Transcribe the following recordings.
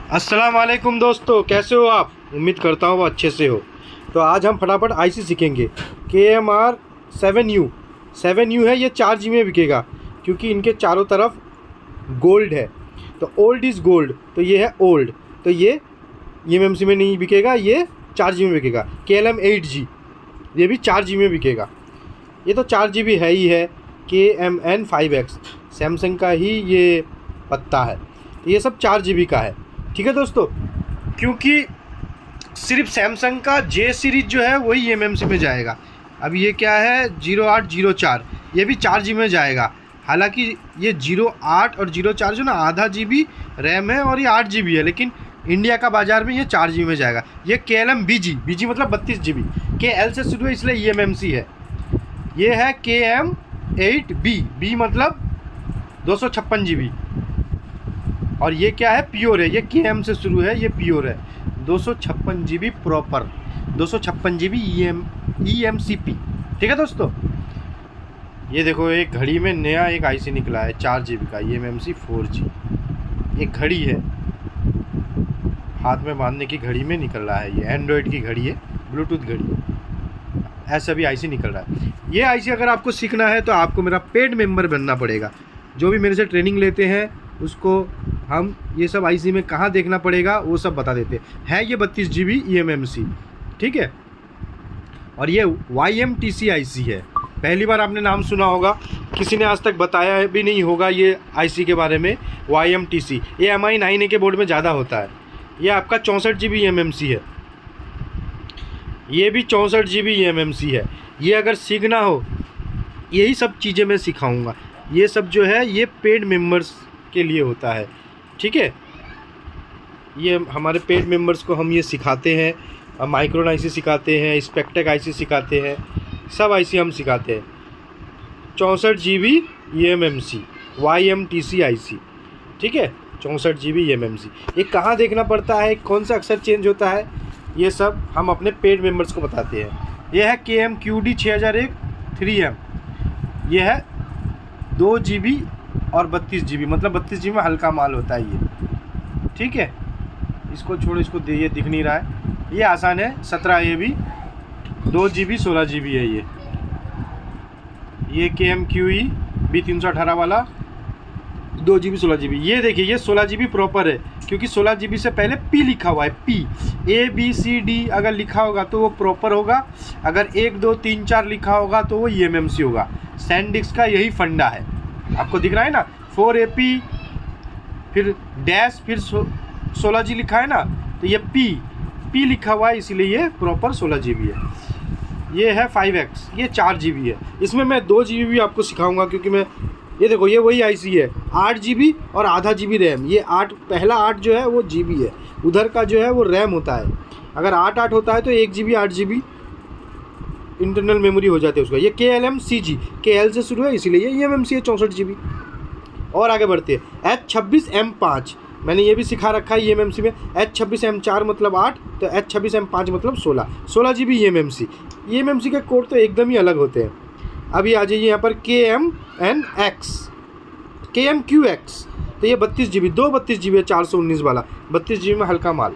अस्सलाम वालेकुम दोस्तों, कैसे हो आप? उम्मीद करता हूँ वो अच्छे से हो। तो आज हम फटाफट आईसी सीखेंगे। KMR 7U है, ये 4G में बिकेगा क्योंकि इनके चारों तरफ गोल्ड है। तो ओल्ड इज़ गोल्ड, तो ये है ओल्ड, तो ये EMMC में नहीं बिकेगा, ये 4G में बिकेगा। KLM 8G ये भी 4G में बिकेगा। ये तो 4GB है ही है। KMN 5X सैमसंग का ही ये पत्ता है, तो ये सब 4GB का है। ठीक है दोस्तों, क्योंकि सिर्फ सैमसंग का J सीरीज जो है वही EMMC में जाएगा। अब ये क्या है 0804, ये भी 4G में जाएगा। हालांकि ये 08 और 04 जो ना आधा GB रैम है और ये 8GB है, लेकिन इंडिया का बाज़ार में ये 4G में जाएगा। ये KLM BG मतलब 32GB, KL से शुरू है इसलिए EMMC है। ये है KM 8B मतलब 256GB। और ये क्या है, प्योर है। ये KM से शुरू है, ये प्योर है। 256GB proper, 256GB EMCP। ठीक है दोस्तों, ये देखो एक घड़ी में नया एक IC निकला है 4GB का, EMMC 4G। एक घड़ी है, हाथ में बांधने की घड़ी में निकल रहा है। ये एंड्रॉयड की घड़ी है, ब्लूटूथ घड़ी है, ऐसा भी IC निकल रहा है। ये IC अगर आपको सीखना है तो आपको मेरा पेड मेंबर बनना पड़ेगा। जो भी मेरे से ट्रेनिंग लेते हैं उसको हम ये सब IC में कहाँ देखना पड़ेगा वो सब बता देते हैं। ये 32GB EMMC, ठीक है। और ये YMTC IC है, पहली बार आपने नाम सुना होगा, किसी ने आज तक बताया भी नहीं होगा ये IC के बारे में। YMTC ये MI 9A के बोर्ड में ज़्यादा होता है। ये आपका 64GB EMMC है, ये भी 64GB EMMC है। ये अगर सीखना हो, यही सब चीज़ें मैं सिखाऊंगा। ये सब जो है ये पेड मेंबर्स के लिए होता है, ठीक है। ये हमारे पेड मेंबर्स को हम ये सिखाते हैं। माइक्रोन IC सिखाते हैं, स्पेक्टेक IC सिखाते हैं, सब IC हम सिखाते हैं। 64GB EMMC YMTC IC, ठीक है। 64GB EMMC। ये कहाँ देखना पड़ता है, कौन सा अक्षर चेंज होता है, ये सब हम अपने पेड मेंबर्स को बताते हैं। ये है KMQD 6001 3M। ये है 2GB और 32GB, मतलब 32GB में हल्का माल होता है ये, ठीक है। इसको छोड़ो, इसको ये दिख नहीं रहा है, ये आसान है। 17 AB 2GB 16GB है ये KMQE B318 वाला 2GB 16GB। ये देखिए ये 16GB प्रॉपर है, क्योंकि 16GB से पहले P लिखा हुआ है। P ABCD अगर लिखा होगा तो वो प्रॉपर होगा, अगर 1 2 3 4 लिखा होगा तो वो EMMC होगा। सैनडिस्क का यही फंडा है, आपको दिख रहा है ना, 4AP फिर डैश फिर 16G लिखा है ना, तो ये P लिखा हुआ है, इसीलिए ये प्रॉपर 16GB है। ये है 5X, ये 4GB है। इसमें मैं 2GB भी आपको सिखाऊंगा, क्योंकि मैं ये देखो ये वही IC है, 8GB और आधा GB रैम। ये 8 पहला 8 जो है वो GB है, उधर का जो है वो रैम होता है। अगर 8 होता है तो 1GB 8GB इंटरनल मेमोरी हो जाती है उसका। ये KLM CG, KL से शुरू है इसीलिए ये EMMC है 64GB। और आगे बढ़ते हैं H26M5, मैंने ये भी सिखा रखा है EMMC में। H26M4 मतलब 8, तो H26M5 मतलब 16GB EMMC। EMMC के कोड तो एकदम ही अलग होते हैं। अभी आ जाइए यहाँ पर KMNX KMQX, तो ये 32GB, दो 32GB है, 419 वाला 32GB में हल्का माल।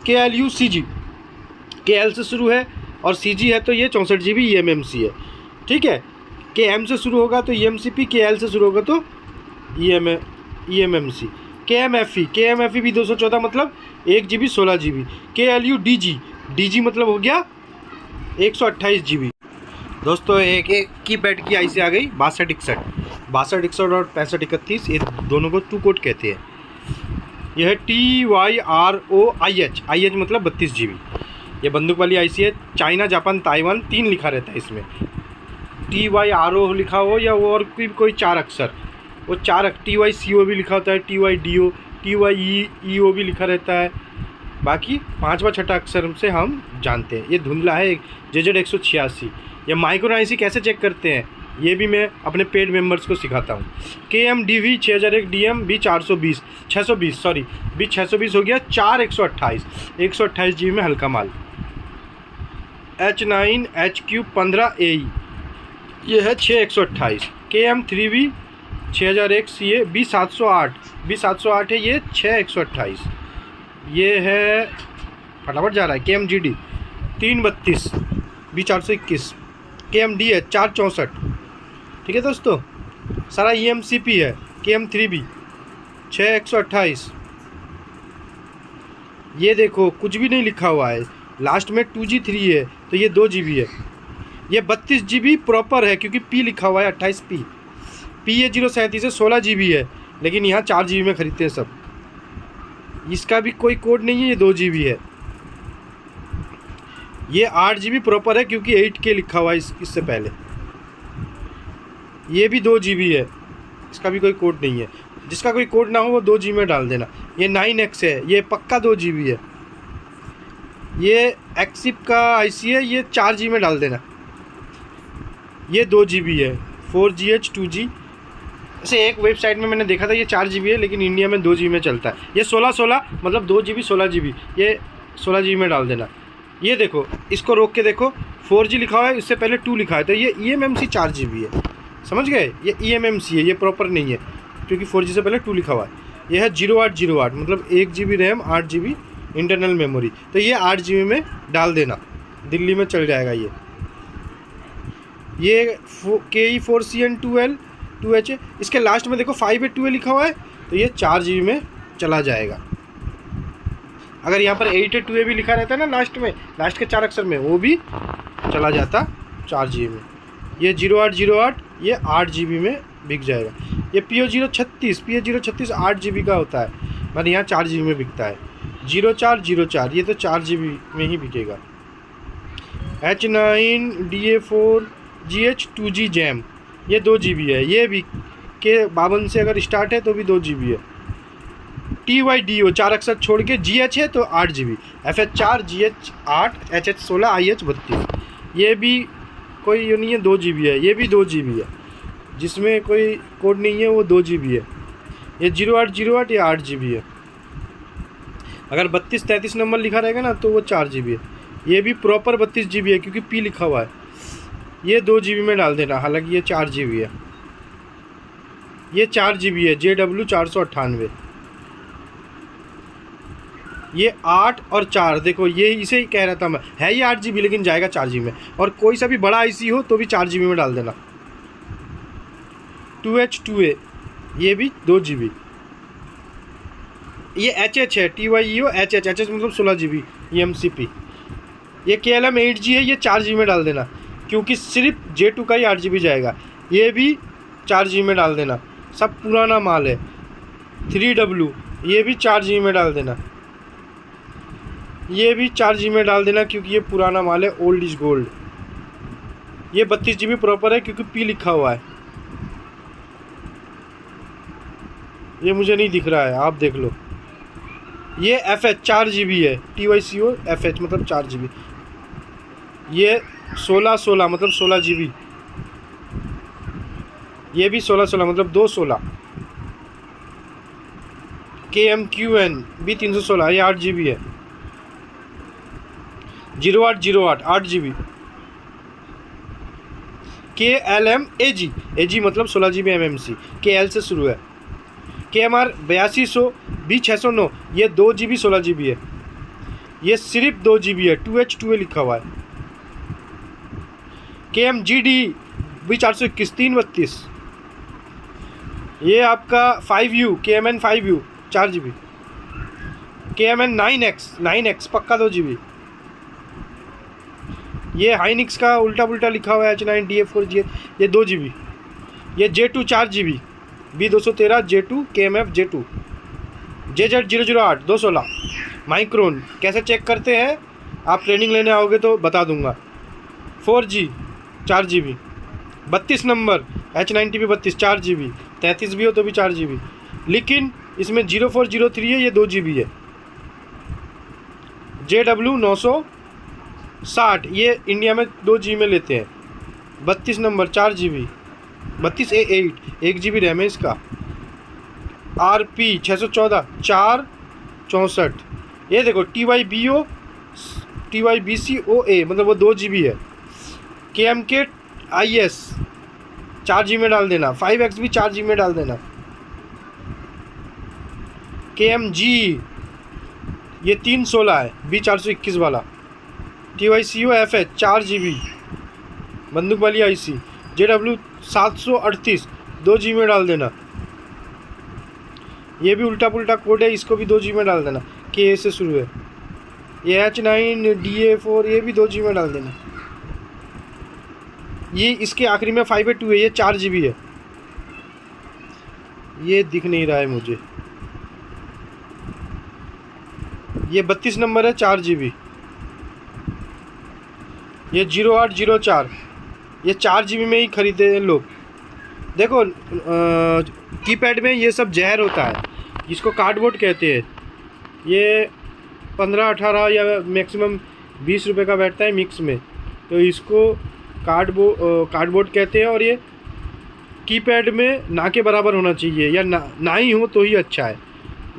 KLU CG, KL से शुरू है और CG है, तो ये 64GB EMMC है, ठीक है। KM से शुरू होगा तो EMCP, KL से शुरू होगा तो EMMC। KMFE भी 214 मतलब 1GB 16GB। KLU DG मतलब हो गया 128GB। दोस्तों एक कीपैड की IC आ गई 6261 और 6531, ये दोनों को 2 कोड कहते हैं। यह है TYROIH मतलब 32GB। ये बंदूक वाली IC है। चाइना, जापान, ताइवान 3 लिखा रहता है इसमें। TYRO लिखा हो या वो और कोई 4 अक्षर, वो 4 TYCO भी लिखा होता है, TYDO TYEO भी लिखा रहता है। बाकी 5वां 6ठा अक्षर से हम जानते हैं। ये धुंधला है JZ186। ये माइक्रोन IC कैसे चेक करते हैं ये भी मैं अपने पेड मेंबर्स को सिखाता हूँ। KMDV 6001 DM B420 620 sorry B620 हो गया 128GB में हल्का माल। H9HQ 15AE ये है 6128। KM3V 6001 CA B708 है, ये 6128। ये है फटाफट जा रहा है KM-GD 332 B421, KM-DH 464। ठीक है दोस्तों, सारा EMCP है। KM-3B 6128। ये देखो कुछ भी नहीं लिखा हुआ है, लास्ट में 2G3 है तो ये 2GB है। ये 32GB प्रॉपर है क्योंकि P लिखा हुआ है 28P। ये 037 है, 16GB है, लेकिन यहाँ 4GB में खरीदते हैं सब। इसका भी कोई कोड नहीं है, ये 2GB है। ये 8GB प्रॉपर है क्योंकि 8K लिखा हुआ है इससे पहले। ये भी 2GB है, इसका भी कोई कोड नहीं है। जिसका कोई कोड ना हो वो 2GB में डाल देना। ये 9X है, ये पक्का 2GB है। ये एक्सिप का IC है, ये 4GB में डाल देना। ये 2GB है, 4GH 2G। ऐसे एक वेबसाइट में मैंने देखा था ये 4GB है, लेकिन इंडिया में 2GB में चलता है। ये 16 मतलब 2GB 16GB, ये 16GB में डाल देना। ये देखो, इसको रोक के देखो, 4G लिखा हुआ है, इससे पहले 2 लिखा है, तो ये eMMC 4GB है। समझ गए, ये eMMC है, ये प्रॉपर नहीं है क्योंकि 4G से पहले 2 लिखा हुआ है। ये है 0808, मतलब 1GB RAM 8GB internal memory, तो ये 8GB में डाल देना, दिल्ली में चल जाएगा। ये KE4CN 2H है, इसके लास्ट में देखो 5A2A लिखा हुआ है, तो ये 4GB में चला जाएगा। अगर यहाँ पर 8A2A भी लिखा रहता है ना लास्ट में, लास्ट के 4 अक्षर में, वो भी चला जाता 4GB में। ये 0808 ये 8GB में बिक जाएगा। ये PO036 8GB का होता है, मतलब यहाँ 4GB में बिकता है। 0404 ये तो 4GB में ही बिकेगा। H9DA4GH 2G जैम, ये 2GB है। ये भी K52 से अगर स्टार्ट है तो भी 2GB है। TYDO 4 अक्षर छोड़ के GH है तो 8GB। FH4 GH 8 HH 16 IH 32, ये भी कोई ये नहीं है, 2GB है। ये भी 2GB है, जिसमें कोई कोड नहीं है वो 2GB है। ये 0808 ये 8GB है। अगर 3233 नंबर लिखा रहेगा ना तो वो 4GB है। ये भी प्रॉपर 32GB है क्योंकि P लिखा हुआ है। ये 2GB में डाल देना, हालांकि ये 4GB है। ये 4GB है, JW 498। ये 8 और 4 देखो, ये इसे ही कह रहा था मैं, है ये 8GB लेकिन जाएगा 4GB में। और कोई सा भी बड़ा IC हो तो भी 4GB में डाल देना। 2H2A ये भी 2GB। ये HH है, TYEO HH मतलब 16GB eMCP। ये KLM 8G है, ये 4GB में डाल देना क्योंकि सिर्फ J2 का ही 8GB जाएगा। ये भी 4GB में डाल देना, सब पुराना माल है। 3W ये भी 4GB में डाल देना। ये भी 4GB में डाल देना क्योंकि ये पुराना माल है, ओल्ड इज गोल्ड। ये 32GB प्रॉपर है क्योंकि P लिखा हुआ है। ये मुझे नहीं दिख रहा है, आप देख लो। ये FH 4GB है, TYCO FH मतलब 4GB। ये 16 मतलब 16GB। ये भी 16 मतलब 216। KMQN भी 316, ये 8GB है। 0808 8GB। KLM AG मतलब 16GB MMC, KL से शुरू है। KMR 8200 B609 ये 2GB 16GB है। ये सिर्फ 2GB है, 2H2A लिखा हुआ है। KM-GD B421 332 ये आपका 5U KMN 5U 4GB। KMN 9X पक्का 2GB। ये हाइनिक्स का उल्टा पुल्टा लिखा हुआ है H9DA4G, ये 2GB। ये J2 4GB B213 J2 KMF J2 JZ008 216 micron. कैसे चेक करते हैं आप ट्रेनिंग लेने आओगे तो बता दूंगा। 4G 4GB 32 number H9TP 32 4GB, 33 भी हो तो भी 4GB, लेकिन इसमें 0403 है, ये 2GB है। JW 960 ये इंडिया में 2GB में लेते हैं। 32 number 4GB 32A8 1GB RAM है इसका। RP 614 464। ये देखो TYBCOA मतलब वो 2GB है। KMK IS 4GB में डाल देना। 5X भी 4GB में डाल देना। KMG ये 316 है, B421 वाला। TYCO FH 4 GB बंदूक वाली IC। JW 738 2 GB में डाल देना। ये भी उल्टा पुल्टा कोड है, इसको भी 2 GB में डाल देना। KA से शुरू है। ये H9 DA4 ये भी 2 GB में डाल देना। ये इसके आखिरी में 5A2 है, ये 4 GB है। ये दिख नहीं रहा है मुझे। ये 32 नंबर है, 4 GB। ये 0804 ये 4 GB में ही खरीदे हैं लोग। देखो कीपैड में ये सब जहर होता है, जिसको कार्डबोर्ड कहते हैं। ये 15-18 या मैक्सिमम 20 रुपये का बैठता है मिक्स में, तो इसको कार्डबोर्ड कहते हैं। और ये कीपैड में ना के बराबर होना चाहिए, या ना ही हो तो ही अच्छा है।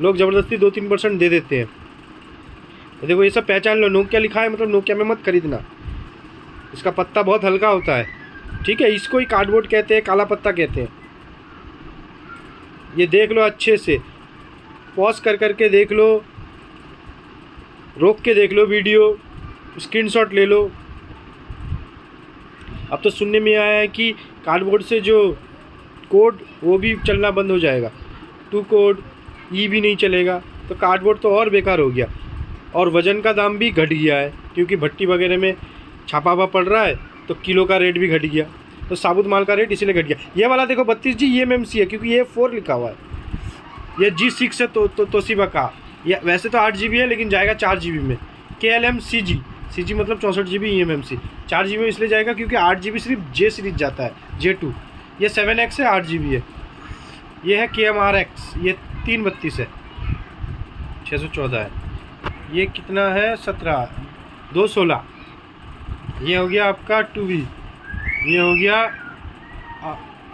लोग ज़बरदस्ती 2-3% दे देते हैं। तो देखो ये सब पहचान लो। नोकिया लिखा है मतलब नोकिया में मत खरीदना, इसका पत्ता बहुत हल्का होता है। ठीक है, इसको ही कार्डबोर्ड कहते हैं, काला पत्ता कहते हैं। ये देख लो अच्छे से, पॉज कर करके देख लो, रोक के देख लो वीडियो, स्क्रीनशॉट ले लो। अब तो सुनने में आया है कि कार्डबोर्ड से जो कोड वो भी चलना बंद हो जाएगा, 2 कोड ई भी नहीं चलेगा। तो कार्डबोर्ड तो और बेकार हो गया। और वज़न का दाम भी घट गया है, क्योंकि भट्टी वगैरह में छापा पड़ रहा है, तो किलो का रेट भी घट गया। तो साबुत माल का रेट इसीलिए घट गया। ये वाला देखो 32G ये MMC है, क्योंकि ये 4 लिखा हुआ है। ये G6 है तो तोशिबा का। ये वैसे तो 8 GB है, लेकिन जाएगा 4 GB में। KLM CG मतलब 64 GB eMMC। 4 GB में इसलिए जाएगा क्योंकि 8 GB सिर्फ J सीरीज जाता है, J2। ये 7X है, 8 GB है। ये है KMRX, ये 332 है, 614 है। ये कितना है 17 216। ये हो गया आपका 2B। ये हो गया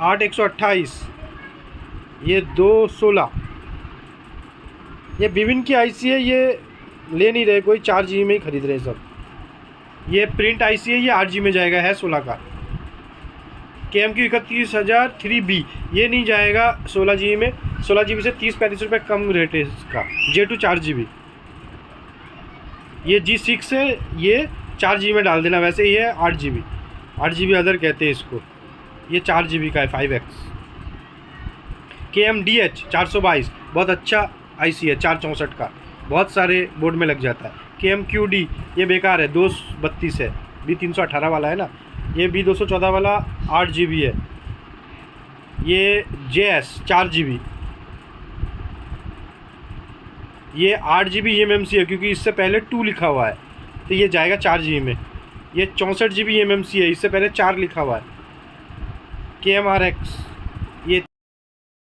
8128। ये 216। ये विभिन्न की IC है, ये ले नहीं रहे कोई, 4 GB में ही खरीद रहे सब। ये प्रिंट IC है, ये 8 GB में जाएगा, है 16 का। KMQ 31000 3B ये नहीं जाएगा 16 GB में। 16 GB से 30-35 रुपये कम रेट है इसका। J2 4 GB। ये G6 है, ये 4 GB में डाल देना। वैसे ये 8 GB अदर कहते हैं इसको। ये 4 GB का है, 5X। KMDH 422 बहुत अच्छा IC है, 464 का, बहुत सारे बोर्ड में लग जाता है। KMQD ये बेकार है, 232 है। B318 वाला है ना, ये B214 वाला 8 GB है। ये JS 4 GB, ये 8 GB eMMC है, क्योंकि इससे पहले 2 लिखा हुआ है, तो ये जाएगा 4 GB में। ये 64 GB eMMC है, इससे पहले 4 लिखा हुआ है। KMRX